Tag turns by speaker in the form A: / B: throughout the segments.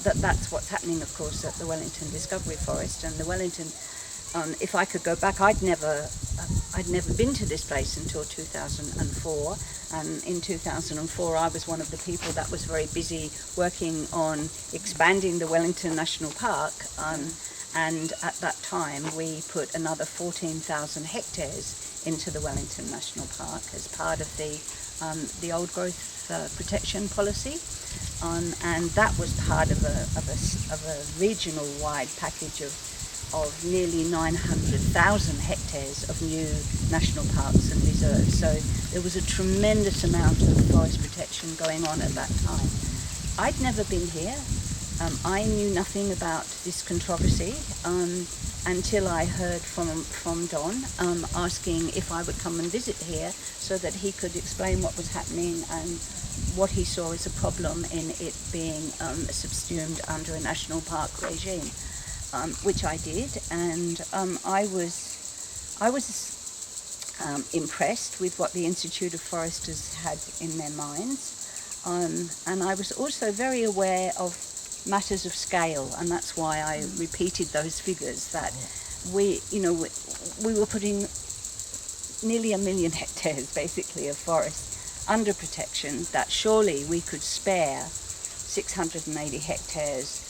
A: that's what's happening, of course, at the Wellington Discovery Forest. And the Wellington, if I could go back, I'd never been to this place until 2004. And in 2004, I was one of the people that was very busy working on expanding the Wellington National Park. And at that time, we put another 14,000 hectares into the Wellington National Park as part of the old growth protection policy. And that was part of a regional-wide package of nearly 900,000 hectares of new national parks and reserves. So there was a tremendous amount of forest protection going on at that time. I'd never been here. I knew nothing about this controversy until I heard from Don asking if I would come and visit here so that he could explain what was happening and what he saw as a problem in it being subsumed under a national park regime, which I did, and I was impressed with what the Institute of Foresters had in their minds, and I was also very aware of matters of scale, and that's why I repeated those figures that we were putting nearly 1 million hectares basically of forest under protection, that surely we could spare 680 hectares,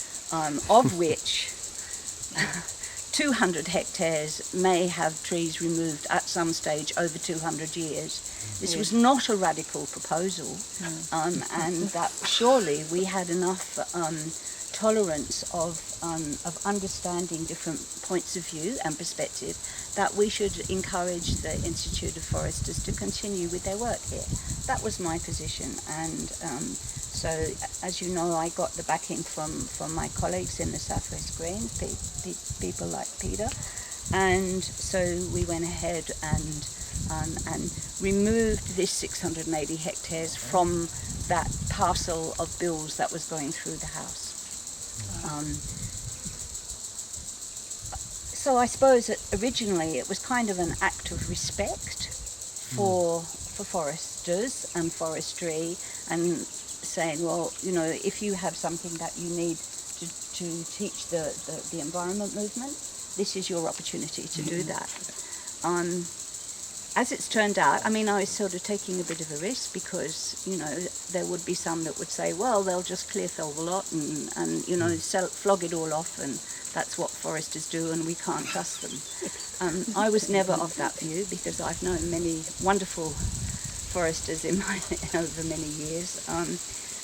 A: of which 200 hectares may have trees removed at some stage over 200 years. This was not a radical proposal, and that surely we had enough tolerance of understanding different points of view and perspective that we should encourage the Institute of Foresters to continue with their work here. That was my position, and so, as you know, I got the backing from my colleagues in the Southwest Greens, people like Peter, and so we went ahead and removed this 680 hectares from that parcel of bills that was going through the House. So I suppose that originally it was kind of an act of respect for foresters and forestry, and saying, well, if you have something that you need to teach the environment movement, this is your opportunity to do that. As it's turned out, I was sort of taking a bit of a risk because, there would be some that would say, well, they'll just clear fell the lot and flog it all off, and that's what foresters do and we can't trust them. I was never of that view because I've known many wonderful foresters over many years.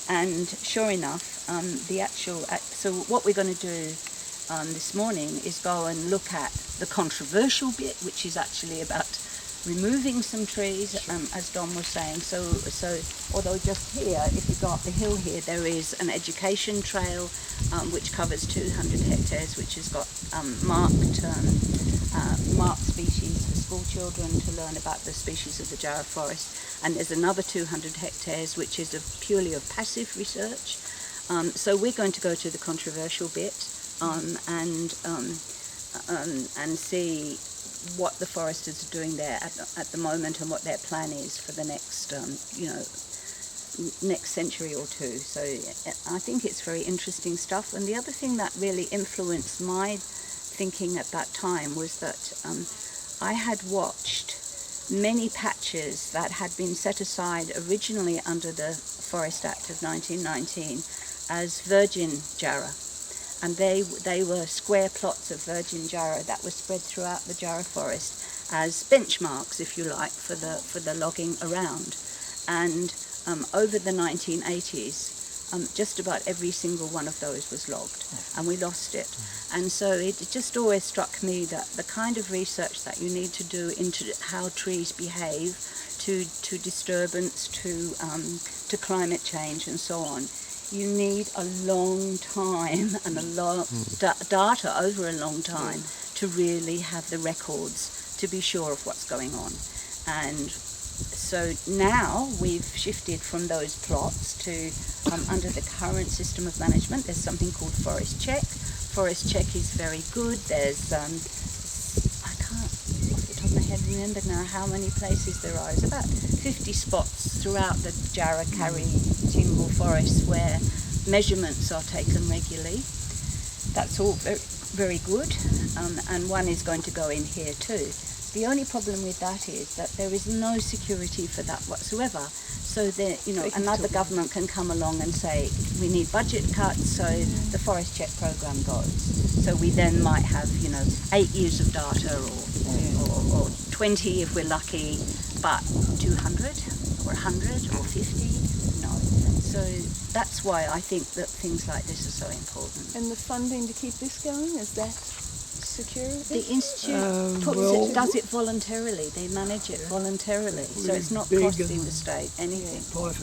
A: And sure enough, so what we're going to do this morning is go and look at the controversial bit, which is actually about removing some trees, as Don was saying. So although just here, if you go up the hill here, there is an education trail which covers 200 hectares, which has got marked species for school children to learn about the species of the Jarrah forest. And there's another 200 hectares which is purely of passive research. So we're going to go to the controversial bit and see what the foresters are doing there at the moment and what their plan is for the next next century or two. So I think it's very interesting stuff. And the other thing that really influenced my thinking at that time was that I had watched many patches that had been set aside originally under the Forest Act of 1919 as virgin Jarrah. And they were square plots of virgin Jarrah that were spread throughout the Jarrah forest as benchmarks, if you like, for the logging around. And over the 1980s, just about every single one of those was logged, and we lost it. And so it just always struck me that the kind of research that you need to do into how trees behave to disturbance, to climate change and so on, you need a long time and a lot data over a long time to really have the records to be sure of what's going on. And so now we've shifted from those plots to under the current system of management, there's something called Forest Check. Forest Check is very good. There's I can't off the top of my head remember now how many places there are. There's about 50 spots throughout the Jarrah, Karri, Tingle forests where measurements are taken regularly. That's all very, very good, and one is going to go in here too. The only problem with that is that there is no security for that whatsoever. So that, you know, another government can come along and say, we need budget cuts, so the Forest Check program goes. So we then might have, you know, 8 years of data or 20 if we're lucky, but 200 or 100 or 50, no. So that's why I think that things like this are so important.
B: And the funding to keep this going, is that secure?
A: The Institute does it voluntarily. They manage it voluntarily, so it's not
C: big
A: costing
C: and
A: the state anything.
C: apply for